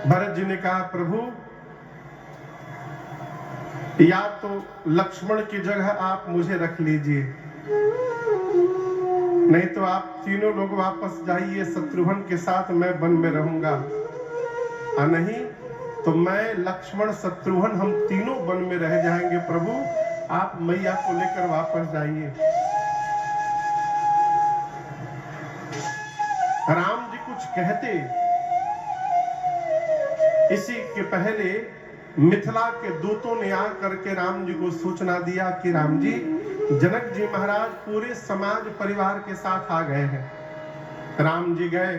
भरत जी ने कहा प्रभु या तो लक्ष्मण की जगह आप मुझे रख लीजिए, नहीं तो आप तीनों लोग वापस जाइए, शत्रुघ्न के साथ मैं वन में रहूंगा, और नहीं तो मैं लक्ष्मण शत्रुघ्न हम तीनों वन में रह जाएंगे। प्रभु आप मैया को लेकर वापस जाइए। राम जी कुछ कहते, इसी के पहले मिथिला के दूतों ने आकर के राम जी को सूचना दिया कि राम जी, जनक जी महाराज पूरे समाज परिवार के साथ आ गए हैं। राम जी गए,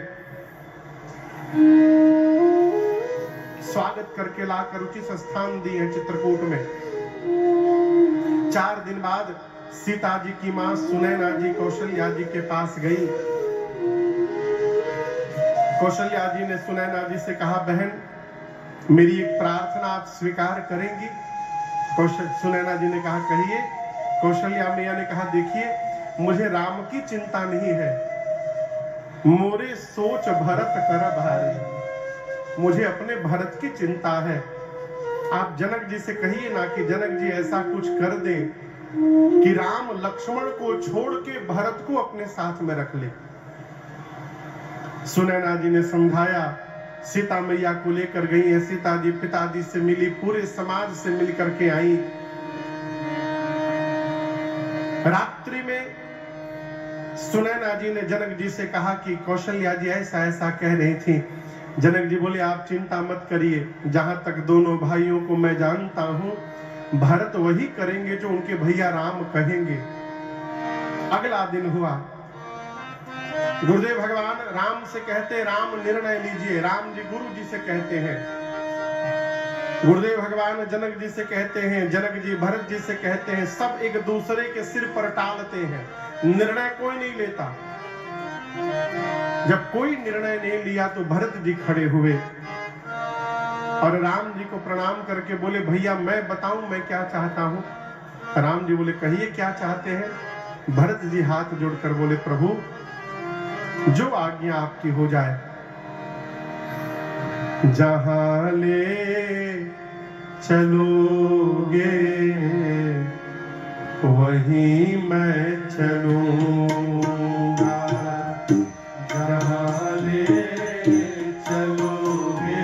स्वागत करके लाकर उचित स्थान दिए चित्रकूट में। 4 दिन बाद सीता जी की मां सुनैना जी कौशल्या जी के पास गई। कौशल्या जी ने सुनैना जी से कहा, बहन मेरी एक प्रार्थना आप स्वीकार करेंगी? सुनैना जी ने कहा, कहिए। कौशल्या मैया ने कहा, देखिए मुझे राम की चिंता नहीं है, मोरे सोच भरत कर भारी, मुझे अपने भरत की चिंता है। आप जनक जी से कहिए ना कि जनक जी ऐसा कुछ कर दे कि राम लक्ष्मण को छोड़ के भरत को अपने साथ में रख ले। सुनैना जी ने समझाया, सीता मैया को लेकर गई है। सीता जी पिताजी से मिली, पूरे समाज से मिल करके आई। रात्रि में सुनैना जी ने जनक जी से कहा कि कौशल्या जी ऐसा ऐसा कह रही थी। जनक जी बोले, आप चिंता मत करिए, जहां तक दोनों भाइयों को मैं जानता हूं, भरत वही करेंगे जो उनके भैया राम कहेंगे। अगला दिन हुआ, गुरुदेव भगवान राम से कहते, राम निर्णय लीजिए। राम जी गुरु जी से कहते हैं, गुरुदेव भगवान जनक जी से कहते हैं, जनक जी भरत जी से कहते हैं। सब एक दूसरे के सिर पर टालते हैं, निर्णय कोई नहीं लेता। जब कोई निर्णय नहीं लिया तो भरत जी खड़े हुए और राम जी को प्रणाम करके बोले, भैया मैं बताऊं मैं क्या चाहता हूं? राम जी बोले, कहिए क्या चाहते हैं? भरत जी हाथ जोड़कर बोले, प्रभु जो आज्ञा आपकी हो जाए। जहां ले चलोगे वहीं मैं चलूंगा, जहां ले चलोगे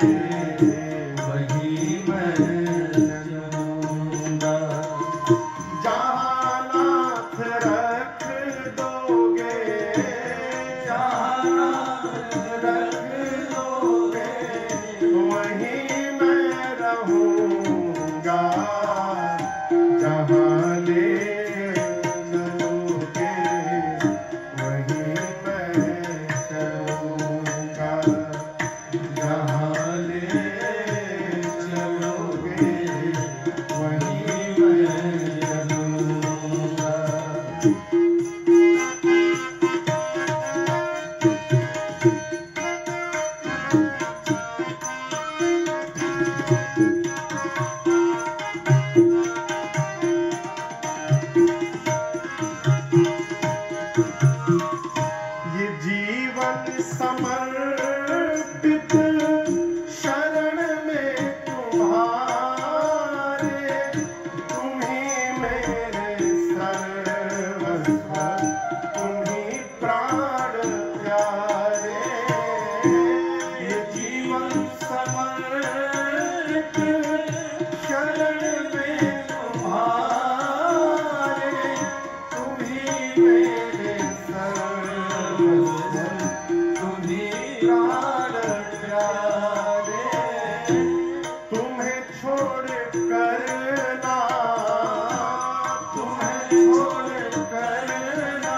वहीं मैं चलूंगा, जहां नाथ रख दोगे, जहां नाथ रख दोगे वहीं मैं रहूंगा, जहां ले चलोगे वहीं मैं चलूंगा, जहां ले चलोगे वहीं मैं चलूंगा। ये जीवन समर्पित शरण में तुम्हारे, तुम्ही मेरे सर्वस्व, तुम्ही प्राण प्यारे। ये जीवन समर्पित शरण में तुम्हारे, तुम्ही मेरे सर्वस्व, तुम्ही प्राण प्यारे। तुम्हें छोड़ कर ना, तुम्हें छोड़ कर ना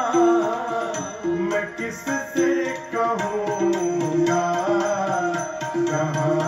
मैं किससे कहूँगा, कहाँ